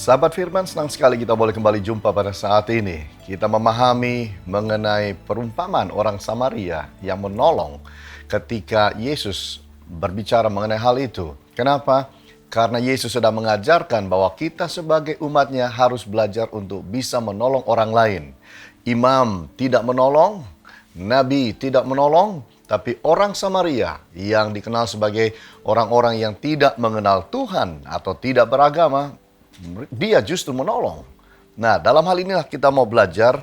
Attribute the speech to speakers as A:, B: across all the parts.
A: Sahabat Firman, senang sekali kita boleh kembali jumpa pada saat ini. Kita memahami mengenai perumpamaan orang Samaria yang menolong ketika Yesus berbicara mengenai hal itu. Kenapa? Karena Yesus sedang mengajarkan bahwa kita sebagai umatnya harus belajar untuk bisa menolong orang lain. Imam tidak menolong, Nabi tidak menolong, tapi orang Samaria yang dikenal sebagai orang-orang yang tidak mengenal Tuhan atau tidak beragama, dia justru menolong. Nah, dalam hal inilah kita mau belajar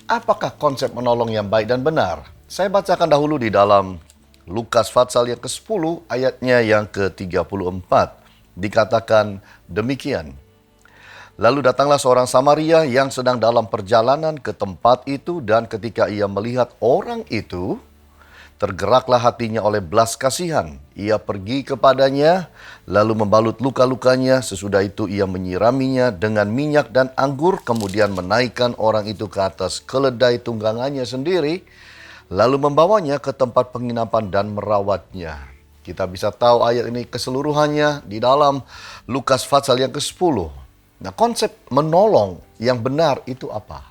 A: apakah konsep menolong yang baik dan benar. Saya bacakan dahulu di dalam Lukas pasal yang ke-10 ayatnya yang ke-34. Dikatakan demikian. Lalu datanglah seorang Samaria yang sedang dalam perjalanan ke tempat itu, dan ketika ia melihat orang itu, tergeraklah hatinya oleh belas kasihan. Ia pergi kepadanya, lalu membalut luka-lukanya. Sesudah itu ia menyiraminya dengan minyak dan anggur, kemudian menaikkan orang itu ke atas keledai tunggangannya sendiri, lalu membawanya ke tempat penginapan dan merawatnya. Kita bisa tahu ayat ini keseluruhannya di dalam Lukas pasal yang ke-10. Nah, konsep menolong yang benar itu apa?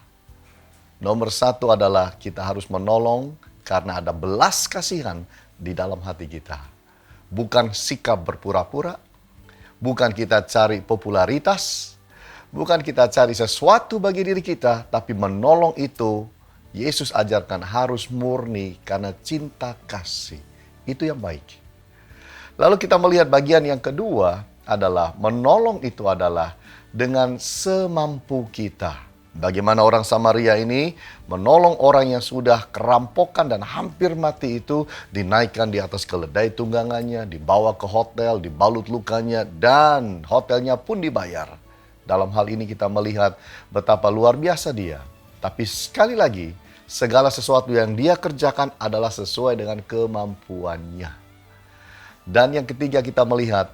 A: Nomor satu adalah kita harus menolong karena ada belas kasihan di dalam hati kita. Bukan sikap berpura-pura, bukan kita cari popularitas, bukan kita cari sesuatu bagi diri kita, tapi menolong itu Yesus ajarkan harus murni karena cinta kasih. Itu yang baik. Lalu kita melihat bagian yang kedua adalah menolong itu adalah dengan semampu kita. Bagaimana orang Samaria ini menolong orang yang sudah kerampokan dan hampir mati itu, dinaikkan di atas keledai tunggangannya, dibawa ke hotel, dibalut lukanya, dan hotelnya pun dibayar. Dalam hal ini kita melihat betapa luar biasa dia. Tapi sekali lagi, segala sesuatu yang dia kerjakan adalah sesuai dengan kemampuannya. Dan yang ketiga kita melihat,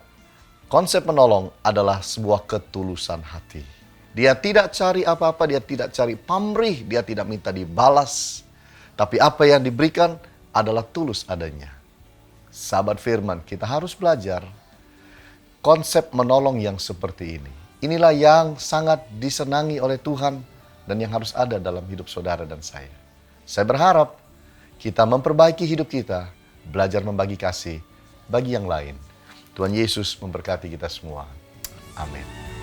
A: konsep menolong adalah sebuah ketulusan hati. Dia tidak cari apa-apa, dia tidak cari pamrih, dia tidak minta dibalas. Tapi apa yang diberikan adalah tulus adanya. Sahabat Firman, kita harus belajar konsep menolong yang seperti ini. Inilah yang sangat disenangi oleh Tuhan dan yang harus ada dalam hidup saudara dan saya. Saya berharap kita memperbaiki hidup kita, belajar membagi kasih bagi yang lain. Tuhan Yesus memberkati kita semua. Amin.